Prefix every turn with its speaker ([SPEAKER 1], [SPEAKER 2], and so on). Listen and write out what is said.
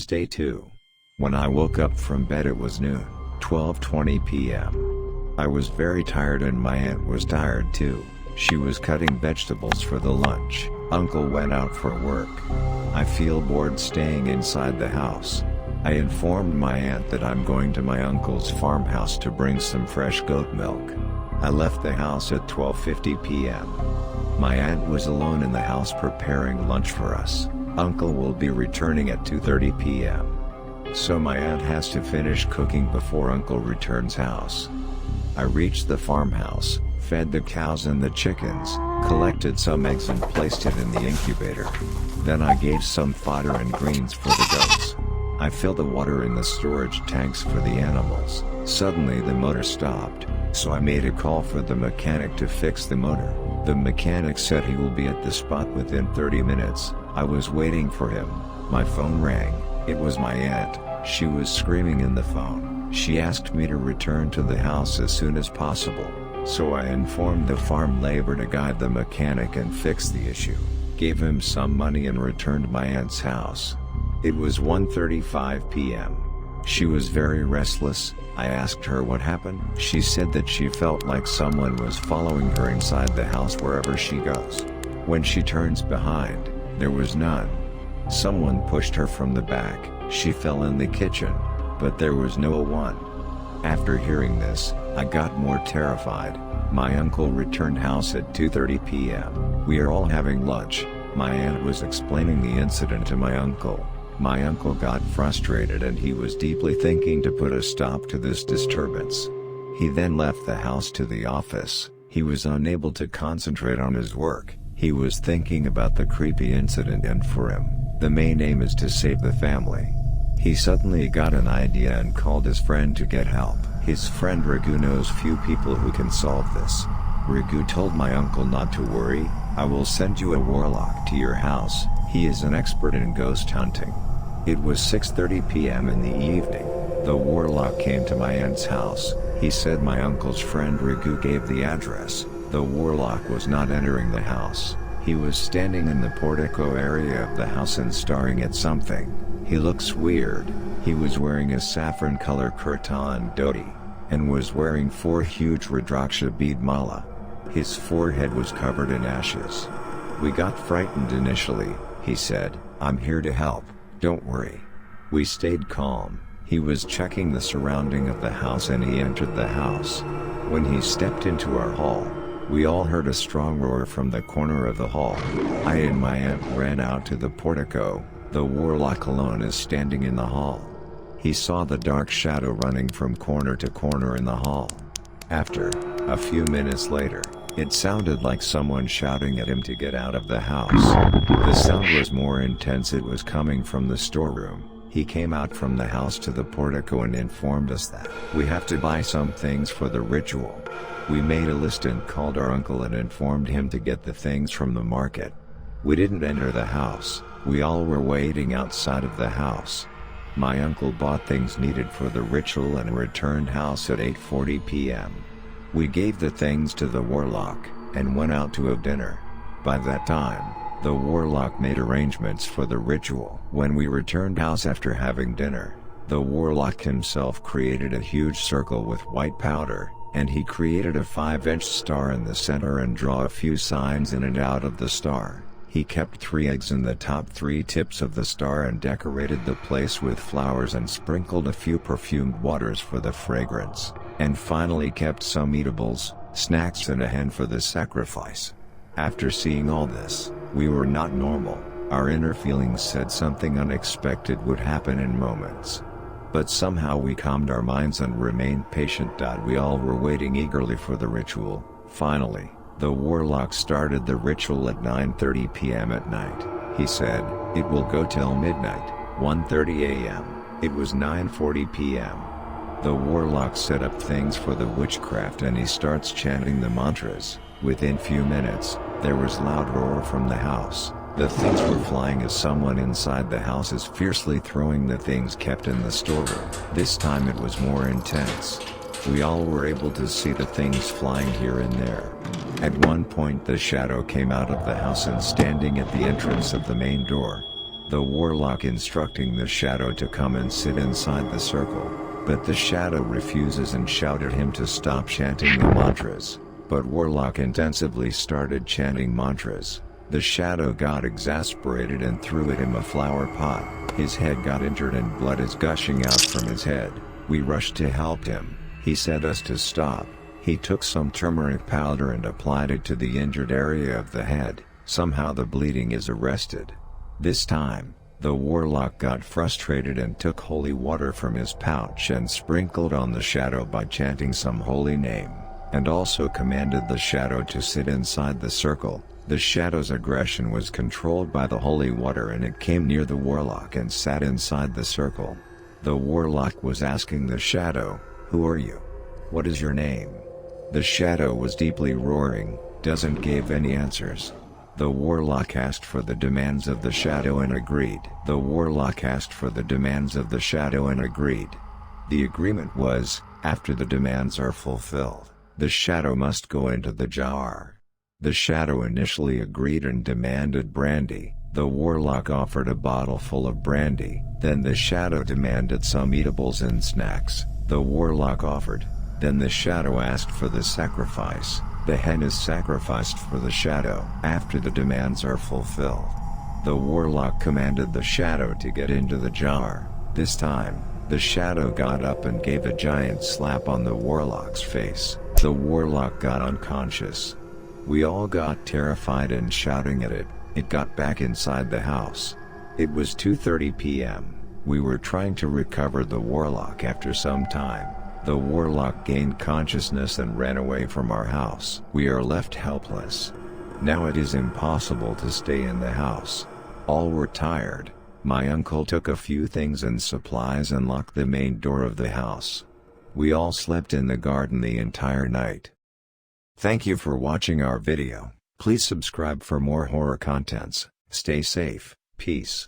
[SPEAKER 1] was day 2. When I woke up from bed it was noon, 12:20 p.m. I was very tired and my aunt was tired too. She was cutting vegetables for the lunch. Uncle went out for work. I feel bored staying inside the house. I informed my aunt that I'm going to my uncle's farmhouse to bring some fresh goat milk. I left the house at 12:50 p.m. My aunt was alone in the house preparing lunch for us. Uncle will be returning at 2:30 p.m. So my aunt has to finish cooking before Uncle returns house. I reached the farmhouse, fed the cows and the chickens, collected some eggs and placed it in the incubator. Then I gave some fodder and greens for the goats. I filled the water in the storage tanks for the animals. Suddenly the motor stopped, so I made a call for the mechanic to fix the motor. The mechanic said he will be at the spot within 30 minutes. I was waiting for him. My phone rang. It was my aunt. She was screaming in the phone. She asked me to return to the house as soon as possible. So I informed the farm labor to guide the mechanic and fix the issue. Gave him some money and returned my aunt's house. It was 1:35 p.m. She was very restless. I asked her what happened. She said that she felt like someone was following her inside the house wherever she goes. When she turns behind, there was none. Someone pushed her from the back. She fell in the kitchen, but there was no one. After hearing this, I got more terrified. My uncle returned house at 2:30 p.m. We are all having lunch. My aunt was explaining the incident to my uncle. My uncle got frustrated and he was deeply thinking to put a stop to this disturbance. He then left the house to the office. He was unable to concentrate on his work. He was thinking about the creepy incident and for him, the main aim is to save the family. He suddenly got an idea and called his friend to get help. His friend Raghu knows few people who can solve this. Raghu told my uncle not to worry, I will send you a warlock to your house, he is an expert in ghost hunting. It was 6:30 p.m. in the evening. The warlock came to my aunt's house. He said my uncle's friend Raghu gave the address. The warlock was not entering the house. He was standing in the portico area of the house and staring at something. He looks weird. He was wearing a saffron color kurta and dhoti, and was wearing 4 huge Rudraksha bead mala. His forehead was covered in ashes. We got frightened initially. He said, I'm here to help, don't worry. We stayed calm. He was checking the surrounding of the house and he entered the house. When he stepped into our hall, we all heard a strong roar from the corner of the hall. I and my aunt ran out to the portico. The warlock alone is standing in the hall. He saw the dark shadow running from corner to corner in the hall. After a few minutes later, it sounded like someone shouting at him to get out of the house. The sound was more intense. It was coming from the storeroom. He came out from the house to the portico and informed us that we have to buy some things for the ritual. We made a list and called our uncle and informed him to get the things from the market. We didn't enter the house. We all were waiting outside of the house. My uncle bought things needed for the ritual and returned house at 8:40 p.m. We gave the things to the warlock, and went out to have dinner. By that time, the warlock made arrangements for the ritual. When we returned house after having dinner, the warlock himself created a huge circle with white powder, and he created a 5-inch star in the center and draw a few signs in and out of the star. He kept 3 eggs in the top 3 tips of the star and decorated the place with flowers and sprinkled a few perfumed waters for the fragrance, and finally kept some eatables, snacks and a hen for the sacrifice. After seeing all this, we were not normal. Our inner feelings said something unexpected would happen in moments. But somehow we calmed our minds and remained patient. We all were waiting eagerly for the ritual. Finally, the warlock started the ritual at 9:30 p.m. at night. He said, it will go till midnight, 1:30 a.m. It was 9:40 p.m. The warlock set up things for the witchcraft and he starts chanting the mantras. Within few minutes, there was loud roar from the house. The things were flying as someone inside the house is fiercely throwing the things kept in the storeroom. This time it was more intense. We all were able to see the things flying here and there. At one point the shadow came out of the house and standing at the entrance of the main door. the warlock instructing the shadow to come and sit inside the circle, but the shadow refuses and shouted him to stop chanting the mantras, but warlock intensively started chanting mantras. The shadow got exasperated and threw at him a flower pot. His head got injured and blood is gushing out from his head. We rushed to help him. He said us to stop. He took some turmeric powder and applied it to the injured area of the head. Somehow the bleeding is arrested. This time, the warlock got frustrated and took holy water from his pouch and sprinkled on the shadow by chanting some holy name, and also commanded the shadow to sit inside the circle. The shadow's aggression was controlled by the holy water and it came near the warlock and sat inside the circle. The warlock was asking the shadow, "Who are you? What is your name?" The shadow was deeply roaring, doesn't give any answers. The warlock asked for the demands of the shadow and agreed. The warlock asked for the demands of the shadow and agreed. The agreement was, after the demands are fulfilled, the shadow must go into the jar. The shadow initially agreed and demanded brandy. The warlock offered a bottle full of brandy. Then the shadow demanded some eatables and snacks. The warlock offered. Then the shadow asked for the sacrifice. The hen is sacrificed for the shadow. After the demands are fulfilled, the warlock commanded the shadow to get into the jar. This time, the shadow got up and gave a giant slap on the warlock's face. The warlock got unconscious. We all got terrified and shouting at it. It got back inside the house. It was 2:30 p.m. We were trying to recover the warlock after some time. The warlock gained consciousness and ran away from our house. We are left helpless. Now it is impossible to stay in the house. All were tired. My uncle took a few things and supplies and locked the main door of the house. We all slept in the garden the entire night. Thank you for watching our video. Please subscribe for more horror contents. Stay safe. Peace.